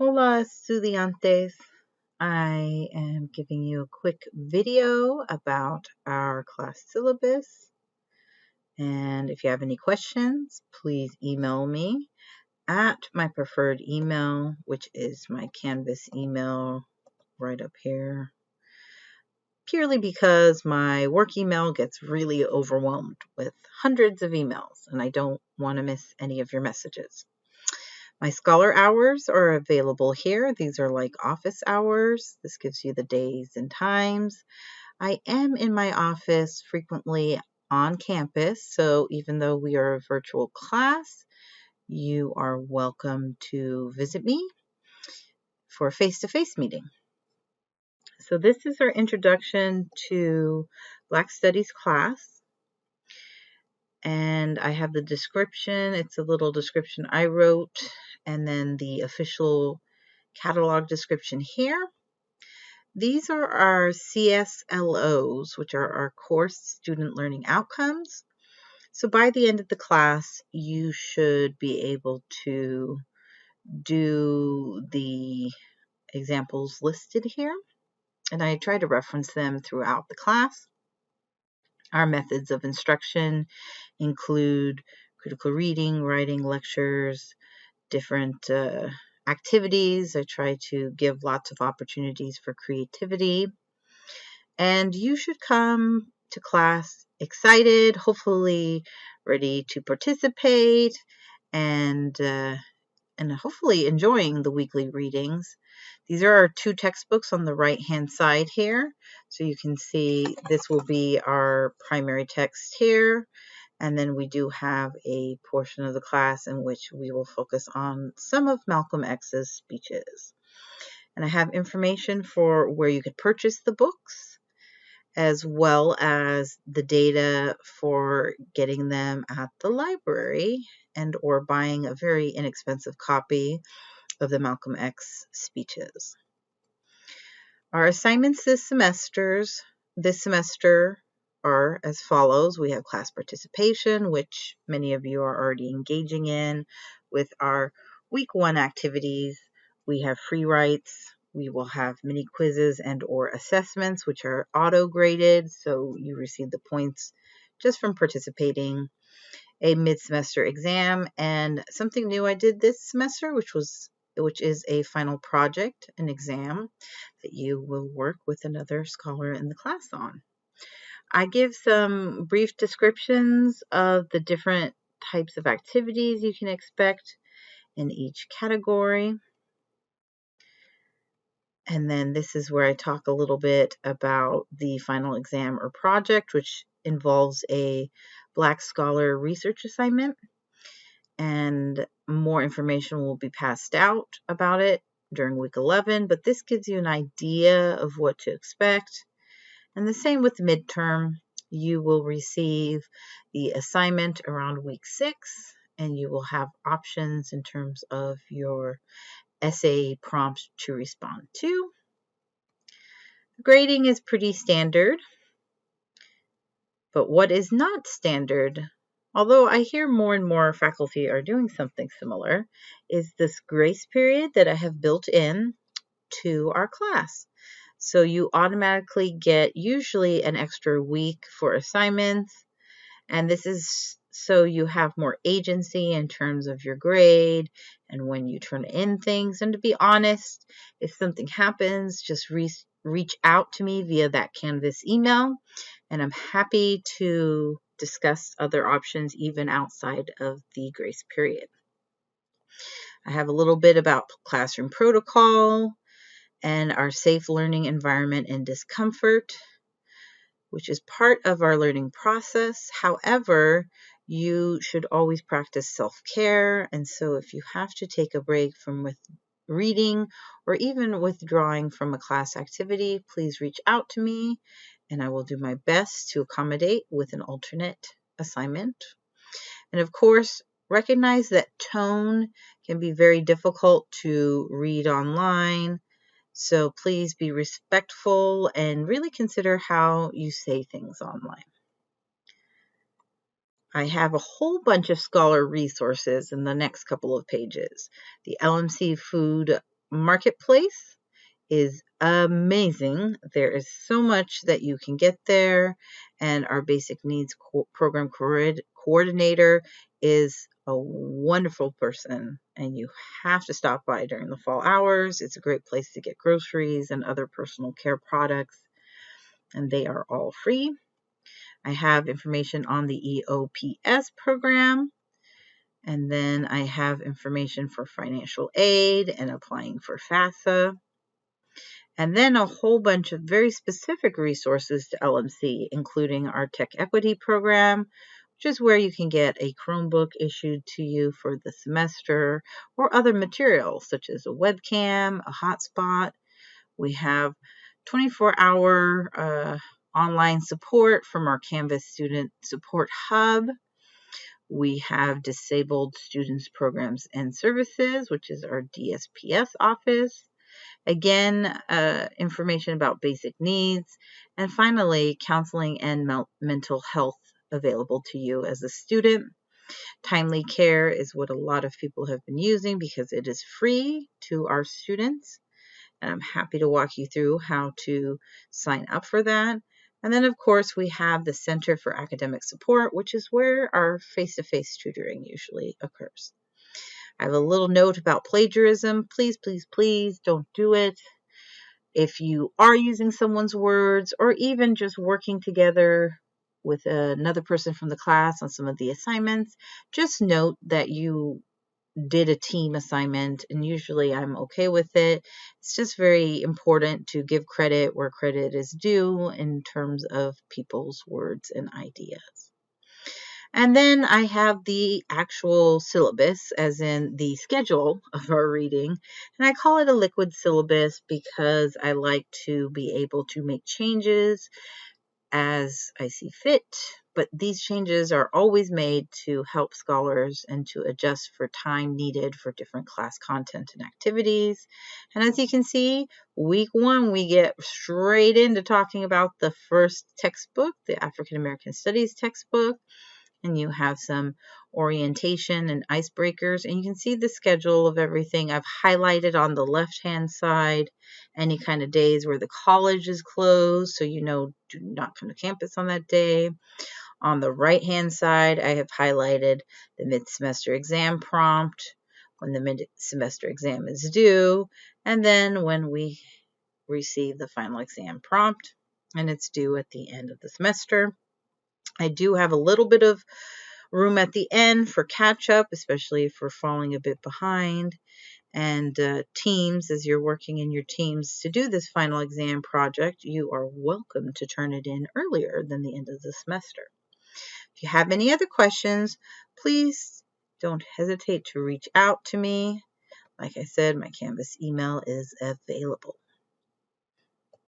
Hola, estudiantes. I am giving you a quick video about our class syllabus. And if you have any questions, please email me at my preferred email, which is my Canvas email right up here. Purely because my work email gets really overwhelmed with hundreds of emails, and I don't want to miss any of your messages. My scholar hours are available here. These are like office hours. This gives you the days and times. I am in my office frequently on campus, so even though we are a virtual class, you are welcome to visit me for a face-to-face meeting. So this is our introduction to Black Studies class. And I have the description. It's a little description I wrote, and then the official catalog description here. These are our CSLOs, which are our course student learning outcomes. So by the end of the class, you should be able to do the examples listed here. And I try to reference them throughout the class. Our methods of instruction include critical reading, writing, lectures, different activities. I try to give lots of opportunities for creativity. And you should come to class excited, hopefully ready to participate, and hopefully enjoying the weekly readings. These are our two textbooks on the right-hand side here. So you can see this will be our primary text here. And then we do have a portion of the class in which we will focus on some of Malcolm X's speeches. And I have information for where you could purchase the books, as well as the data for getting them at the library and or buying a very inexpensive copy of the Malcolm X speeches. Our assignments this semester are as follows. We have class participation, which many of you are already engaging in with our week 1 activities. We have free writes. We will have mini quizzes and or assessments, which are auto-graded, so you receive the points just from participating. A mid-semester exam, and something new I did this semester, which is a final project, an exam that you will work with another scholar in the class on. I give some brief descriptions of the different types of activities you can expect in each category. And then this is where I talk a little bit about the final exam or project, which involves a Black Scholar research assignment. And more information will be passed out about it during week 11, but this gives you an idea of what to expect. And the same with midterm. You will receive the assignment around week 6, and you will have options in terms of your essay prompt to respond to. Grading is pretty standard, but what is not standard, although I hear more and more faculty are doing something similar, is this grace period that I have built in to our class. So you automatically get usually an extra week for assignments, and this is so you have more agency in terms of your grade and when you turn in things. And to be honest, if something happens, just reach out to me via that Canvas email, and I'm happy to discuss other options even outside of the grace period. I have a little bit about classroom protocol and our safe learning environment and discomfort, which is part of our learning process. However, you should always practice self-care, and so if you have to take a break from reading or even withdrawing from a class activity, please reach out to me, and I will do my best to accommodate with an alternate assignment. And of course, recognize that tone can be very difficult to read online. So please be respectful and really consider how you say things online. I have a whole bunch of scholar resources in the next couple of pages. The LMC food marketplace is amazing. There is so much that you can get there, and our basic needs program coordinator is a wonderful person, and you have to stop by during the fall hours. It's a great place to get groceries and other personal care products, and they are all free. I have information on the EOPS program, and then I have information for financial aid and applying for FAFSA. And then a whole bunch of very specific resources to LMC, including our Tech Equity program, which is where you can get a Chromebook issued to you for the semester, or other materials such as a webcam, a hotspot. We have 24-hour online support from our Canvas Student Support Hub. We have Disabled Students Programs and Services, which is our DSPS office. Again, information about basic needs. And finally, counseling and mental health available to you as a student. Timely Care is what a lot of people have been using because it is free to our students. And I'm happy to walk you through how to sign up for that. And then, of course, we have the Center for Academic Support, which is where our face-to-face tutoring usually occurs. I have a little note about plagiarism. Please, please, please don't do it. If you are using someone's words, or even just working together with another person from the class on some of the assignments, just note that you did a team assignment, and usually I'm okay with it. It's just very important to give credit where credit is due in terms of people's words and ideas. And then I have the actual syllabus, as in the schedule of our reading, and I call it a liquid syllabus because I like to be able to make changes as I see fit, but these changes are always made to help scholars and to adjust for time needed for different class content and activities. And as you can see, week 1, we get straight into talking about the first textbook, the African American Studies textbook, and you have some orientation and icebreakers, and you can see the schedule of everything. I've highlighted on the left-hand side any kind of days where the college is closed, so you know do not come to campus on that day. On the right-hand side, I have highlighted the mid-semester exam prompt, when the mid-semester exam is due, and then when we receive the final exam prompt, and it's due at the end of the semester. I do have a little bit of room at the end for catch-up, especially if we're falling a bit behind. And teams, as you're working in your teams to do this final exam project, you are welcome to turn it in earlier than the end of the semester. If you have any other questions, please don't hesitate to reach out to me. Like I said, my Canvas email is available.